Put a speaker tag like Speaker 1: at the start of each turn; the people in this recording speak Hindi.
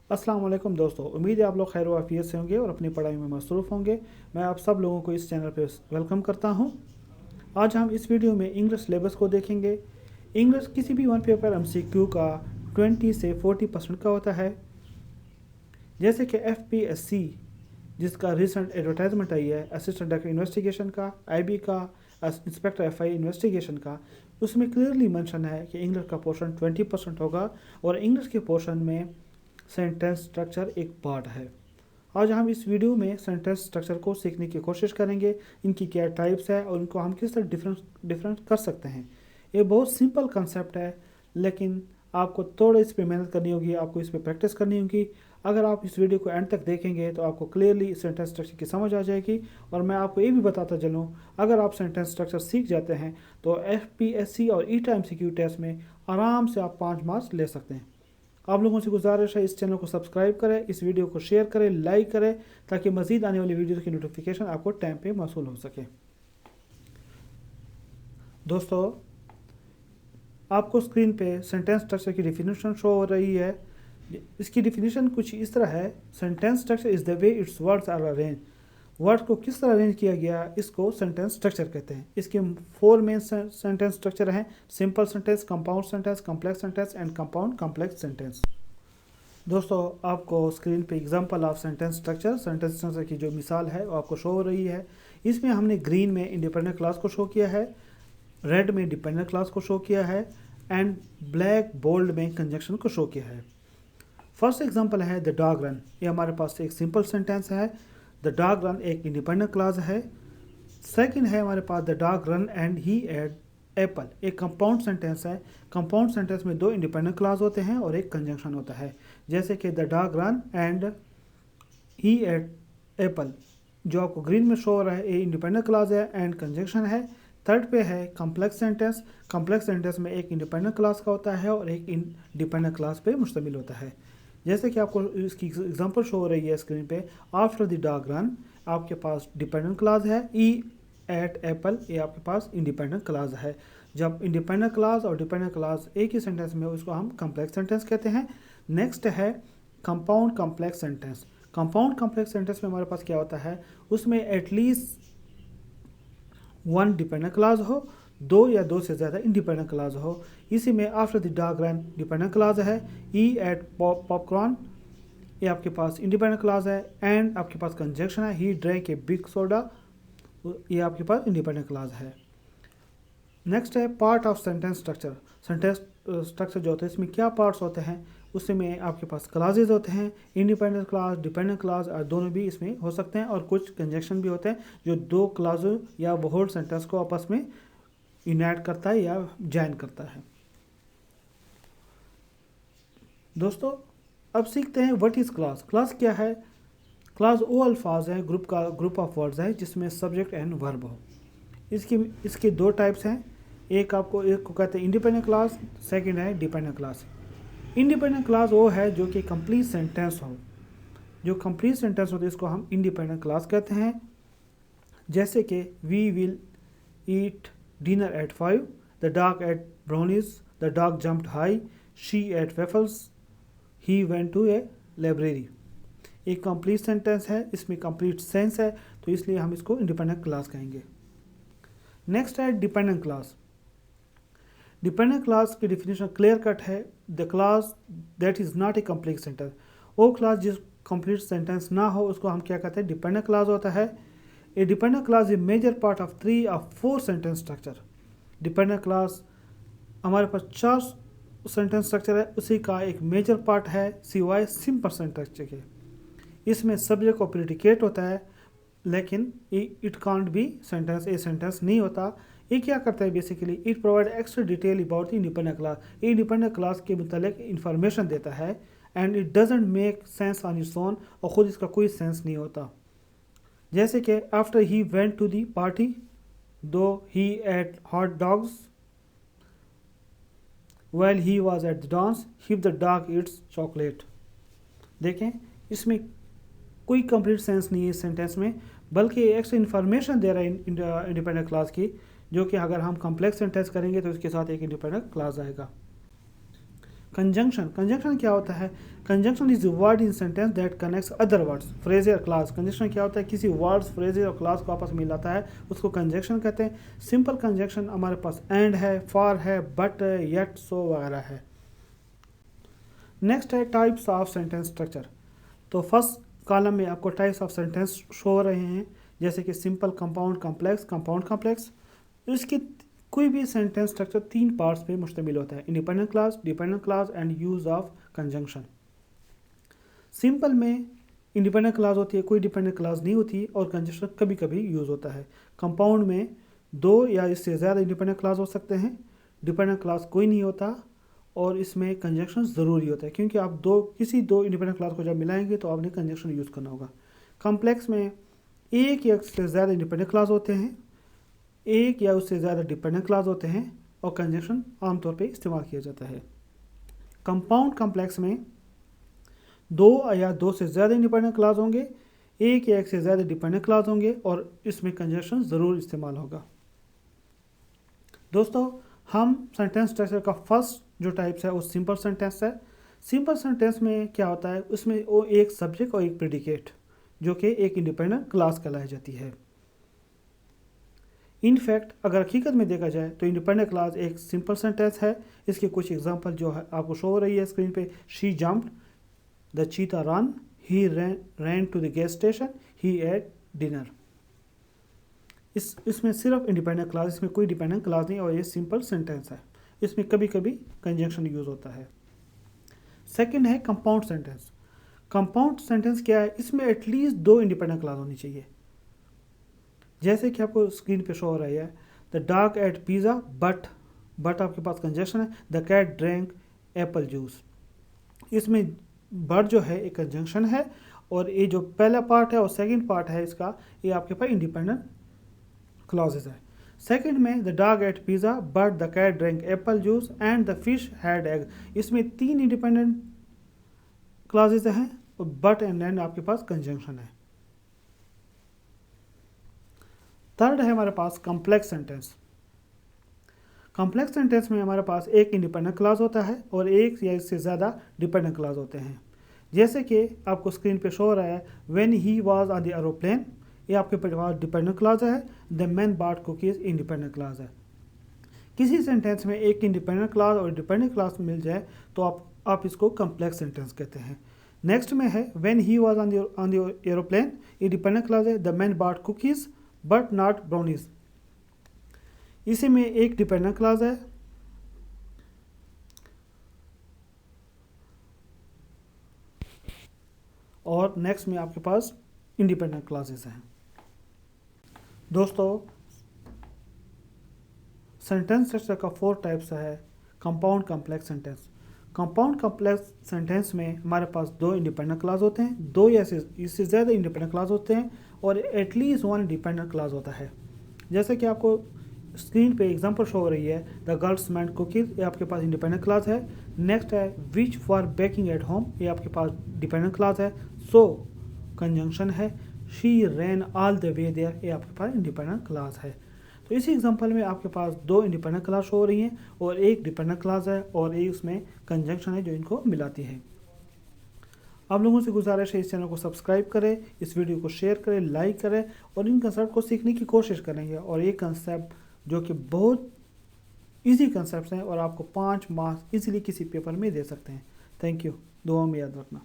Speaker 1: अस्सलाम वालेकुम दोस्तों, उम्मीद है आप लोग खैर वाफियत से होंगे और अपनी पढ़ाई में मसरूफ़ होंगे। मैं आप सब लोगों को इस चैनल पे वेलकम करता हूं। आज हम इस वीडियो में इंग्लिश सिलेबस को देखेंगे। इंग्लिश किसी भी वन पेपर एमसीक्यू का 20 से 40% का होता है। जैसे कि एफपीएससी, जिसका रिसेंट एडवर्टाइजमेंट आई है असिस्टेंट डायरेक्टर इन्वेस्टिगेशन का, आईबी का, इंस्पेक्टर एफआई इन्वेस्टिगेशन का, उसमें क्लियरली मेंशन है कि इंग्लिश का पोर्शन 20% होगा और इंग्लिश के पोर्शन में सेंटेंस स्ट्रक्चर एक पार्ट है। आज हम इस वीडियो में सेंटेंस स्ट्रक्चर को सीखने की कोशिश करेंगे, इनकी क्या टाइप्स है और इनको हम किस तरह डिफरेंस कर सकते हैं। ये बहुत सिंपल कंसेप्ट है, लेकिन आपको थोड़ा इस पर मेहनत करनी होगी, आपको इस पर प्रैक्टिस करनी होगी। अगर आप इस वीडियो को एंड तक देखेंगे तो आपको क्लियरली सेंटेंस स्ट्रक्चर की समझ आ जाएगी। और मैं आपको ये भी बताता चलूँ, अगर आप सेंटेंस स्ट्रक्चर सीख जाते हैं तो एफपीएससी और ईटा एमसीक्यू टेस्ट में आराम से आप 5 मार्क्स ले सकते हैं। आप लोगों से गुजारिश है, इस चैनल को सब्सक्राइब करें, इस वीडियो को शेयर करें, लाइक करें, ताकि मज़ीद आने वाली वीडियो की नोटिफिकेशन आपको टाइम पे मौसूल हो सके। दोस्तों, आपको स्क्रीन पे सेंटेंस स्ट्रक्चर की डिफिनीशन शो हो रही है। इसकी डिफिनीशन कुछ इस तरह है: sentence structure is the way its words are arrange. Word को किस तरह अरेंज किया गया, इसको सेंटेंस स्ट्रक्चर कहते हैं। इसके 4 मेन सेंटेंस स्ट्रक्चर हैं: simple sentence, compound sentence, complex sentence and compound complex sentence. दोस्तों, आपको स्क्रीन पे एग्जांपल ऑफ सेंटेंस स्ट्रक्चर की जो मिसाल है वो आपको शो हो रही है। इसमें हमने ग्रीन में इंडिपेंडेंट क्लास को शो किया है, रेड में डिपेंडेंट क्लास को शो किया है एंड ब्लैक बोल्ड में कंजंक्शन को शो किया है। फर्स्ट एग्जांपल है द डॉग रन। ये हमारे पास एक सिंपल सेंटेंस है। द डॉग रन एक इंडिपेंडेंट क्लास है। सेकंड है हमारे पास the dog run and he ate apple, एक कंपाउंड सेंटेंस है। कंपाउंड सेंटेंस में 2 इंडिपेंडेंट क्लास होते हैं और एक कंजंक्शन होता है। जैसे कि the dog run and he ate apple, जो आपको ग्रीन में शो हो रहा है, ये इंडिपेंडेंट क्लास है एंड कंजंक्शन है। थर्ड पे है कॉम्प्लेक्स सेंटेंस। कॉम्प्लेक्स सेंटेंस में एक इंडिपेंडेंट क्लास का होता है और एक डिपेंडेंट क्लास पे मुश्तमिल होता है। जैसे कि आपको इसकी एग्जांपल शो हो रही है स्क्रीन पे। आफ्टर द डॉग रन आपके पास डिपेंडेंट क्लास है, ई एट एप्पल ये आपके पास इंडिपेंडेंट क्लास है। जब इंडिपेंडेंट क्लास और डिपेंडेंट क्लास एक ही सेंटेंस में हो, उसको हम कॉम्प्लेक्स सेंटेंस कहते हैं। नेक्स्ट है compound complex sentence. Compound complex sentence में हमारे पास क्या होता है, उसमें एटलीस्ट 1 डिपेंडेंट क्लास हो, 2 या 2 से ज़्यादा इंडिपेंडेंट क्लास हो। इसी में after the dog run dependent class है, ई एट पॉपकॉर्न ये आपके पास इंडिपेंडेंट क्लास है एंड आपके पास कंजंक्शन है, he drank a big soda, ये आपके पास इंडिपेंडेंट क्लास है। नेक्स्ट है part of sentence structure. Sentence structure जो होता है इसमें क्या पार्ट्स होते हैं, उसमें आपके पास क्लासेज होते हैं, इंडिपेंडेंट क्लास, डिपेंडेंट क्लास और दोनों भी इसमें हो सकते हैं। और कुछ कंजंक्शन भी होते हैं जो 2 क्लासों या होल सेंटेंस को आपस में यूनाइट करता है या जॉइन करता है। दोस्तों, अब सीखते हैं व्हाट इज़ क्लास। क्लास क्या है? क्लास वो अल्फाज है, ग्रुप ऑफ वर्ड्स है जिसमें सब्जेक्ट एंड वर्ब हो। इसके 2 टाइप्स हैं। एक को कहते हैं इंडिपेंडेंट क्लास, सेकंड है डिपेंडेंट क्लास। इंडिपेंडेंट क्लास वो है जो कि कंप्लीट सेंटेंस हो। जो कंप्लीट सेंटेंस होती है इसको हम इंडिपेंडेंट क्लास कहते हैं। जैसे कि we will eat dinner at 5, the dog ate brownies, the dog jumped high, she ate waffles, he went to a library. एक कंप्लीट सेंटेंस है, इसमें कंप्लीट सेंस है, तो इसलिए हम इसको इंडिपेंडेंट क्लास कहेंगे। नेक्स्ट है डिपेंडेंट क्लास। डिपेंडेंट क्लास की डिफिनेशन क्लियर कट है, the clause that is not a complete sentence. वो क्लास जिस कंप्लीट सेंटेंस ना हो उसको हम क्या कहते हैं, डिपेंडेंट क्लास होता है। A dependent clause is major part of 3 of 4 sentence structure. Dependent clause हमारे पास 4 सेंटेंस स्ट्रक्चर है, उसी का एक मेजर पार्ट है सिवाय सिंपल सेंटेंस स्ट्रक्चर के। इसमें सब्जेक्ट और प्रेडिकेट होता है, लेकिन it can't be sentence, a sentence नहीं होता। ये क्या करता है basically, it provide extra detail about the independent clause. ये इंडिपेंडेंट क्लास के मुतालिक इंफॉर्मेशन देता है and it doesn't make sense on its own, और ख़ुद इसका कोई सेंस नहीं होता। जैसे कि after he went to the party though he ate hot dogs, while he was at the dance, if the dog eats chocolate। देखें, इसमें कोई कंप्लीट सेंस नहीं है इस सेंटेंस में, बल्कि एक्स्ट्रा इन्फॉर्मेशन दे रहा है इंडिपेंडेंट क्लास की, जो कि अगर हम कॉम्प्लेक्स सेंटेंस करेंगे तो इसके साथ एक इंडिपेंडेंट क्लास आएगा। कंजंक्शन क्या होता है? Conjunction is word in sentence that connects other words, phrase या क्लास। कंजंक्शन क्या होता है? किसी वर्ड्स, फ्रेज और क्लास को आपस में मिलाता है, उसको कंजंक्शन कहते हैं। सिंपल कंजंक्शन हमारे पास एंड है, फॉर है, बट है, येट, सो वगैरह है। नेक्स्ट है टाइप्स ऑफ सेंटेंस स्ट्रक्चर। तो फर्स्ट कॉलम में आपको टाइप्स ऑफ सेंटेंस शो हो रहे हैं, जैसे कि simple, compound, complex, compound complex. इसकी कोई भी सेंटेंस स्ट्रक्चर 3 पार्ट्स पे मुश्तमिल होता है: independent class, dependent class and use of conjunction. Simple में इंडिपेंडेंट क्लास होती है, कोई डिपेंडेंट क्लास नहीं होती, और कंजंक्शन कभी कभी यूज़ होता है। कंपाउंड में 2 या इससे ज़्यादा इंडिपेंडेंट क्लास हो सकते हैं। डिपेंडेंट क्लास कोई नहीं होता, और इसमें कंजंक्शन ज़रूरी होता है, क्योंकि आप किसी दो इंडिपेंडेंट क्लास को जब मिलाएंगे तो आपने कंजंक्शन यूज़ करना होगा। कॉम्प्लेक्स में एक या उससे ज़्यादा इंडिपेंडेंट क्लास होते हैं, एक या उससे ज़्यादा डिपेंडेंट क्लास होते हैं, और कंजंक्शन आमतौर पे इस्तेमाल किया जाता है। कंपाउंड कॉम्प्लेक्स में 2 या 2 से ज़्यादा इंडिपेंडेंट क्लास होंगे, एक या एक से ज़्यादा डिपेंडेंट क्लास होंगे, और इसमें कंजंक्शन ज़रूर इस्तेमाल होगा। दोस्तों, हम सेंटेंस स्ट्रक्चर का फर्स्ट जो टाइप्स है वो सिंपल सेंटेंस है। सिंपल सेंटेंस में क्या होता है? उसमें वो एक सब्जेक्ट और एक प्रेडिकेट, जो कि एक इंडिपेंडेंट क्लास कहलाई जाती है। इनफैक्ट अगर हकीकत में देखा जाए तो इंडिपेंडेंट क्लास एक सिंपल सेंटेंस है। इसके कुछ एग्जांपल जो है आपको शो हो रही है स्क्रीन पे। She jumped, the cheetah run, he ran to the gas station, he ate dinner. इसमें सिर्फ इंडिपेंडेंट क्लास, इसमें कोई डिपेंडेंट क्लास नहीं, और ये सिंपल सेंटेंस है। इसमें कभी कभी कंजंक्शन यूज होता है। सेकंड है कंपाउंड सेंटेंस। कंपाउंड सेंटेंस क्या है? इसमें एटलीस्ट 2 इंडिपेंडेंट क्लास होनी चाहिए, जैसे कि आपको स्क्रीन पे शो हो रही है। The dog ate pizza, but आपके पास कंजंक्शन है। The cat drank apple juice. इसमें बट जो है एक कंजंक्शन है, और ये जो पहला पार्ट है और सेकंड पार्ट है इसका, ये आपके पास इंडिपेंडेंट क्लॉजेज है। सेकंड में the dog ate pizza, but the cat drank apple juice and the fish had egg. इसमें 3 इंडिपेंडेंट क्लॉजेज हैं, और बट एंड एंड आपके पास कंजंक्शन है। थर्ड है हमारे पास कॉम्प्लेक्स सेंटेंस। कॉम्प्लेक्स सेंटेंस में हमारे पास एक इंडिपेंडेंट क्लॉज होता है और एक या इससे ज़्यादा डिपेंडेंट क्लॉज होते हैं, जैसे कि आपको स्क्रीन पे शो हो रहा है। When he was on the aeroplane, ये आपके पास डिपेंडेंट क्लॉज है। The man bot cookies, independent clause है। किसी सेंटेंस में एक इंडिपेंडेंट क्लॉज और डिपेंडेंट क्लॉज मिल जाए तो आप इसको कॉम्प्लेक्स सेंटेंस कहते हैं। नेक्स्ट में है when he was on the aeroplane, ये डिपेंडेंट क्लॉज है। The man bot cookies but not brownies, इसी में एक डिपेंडेंट क्लॉज है। और नेक्स्ट में आपके पास इंडिपेंडेंट क्लॉजेस हैं। दोस्तों, सेंटेंस स्ट्रक्चर का 4 टाइप्स है। Compound complex sentence. Compound complex sentence में हमारे पास 2 इंडिपेंडेंट क्लॉज होते हैं, 2 या इससे ज़्यादा इंडिपेंडेंट क्लॉज होते हैं, और एटलीस्ट 1 डिपेंडेंट क्लॉज होता है। जैसे कि आपको स्क्रीन पे एग्जांपल शो हो रही है। द गर्ल्स मेंट कुकीज, ये आपके पास इंडिपेंडेंट क्लॉज है। नेक्स्ट है which for baking at home, ये आपके पास डिपेंडेंट क्लॉज है। सो कंजंक्शन है। She ran all the way there, ये आपके पास इंडिपेंडेंट क्लॉज है। तो इसी एग्जांपल में आपके पास 2 इंडिपेंडेंट क्लॉज शो हो रही हैं और एक डिपेंडेंट क्लॉज है, और एक उसमें कंजंक्शन है जो इनको मिलाती है। आप लोगों से गुजारिश है इस चैनल को सब्सक्राइब करें, इस वीडियो को शेयर करें, लाइक करें, और इन कंसेप्ट को सीखने की कोशिश करेंगे। और ये कंसेप्ट जो कि बहुत इजी कंसेप्ट हैं, और आपको 5 मार्क्स इजीली किसी पेपर में दे सकते हैं। Thank you. दुआ में याद रखना।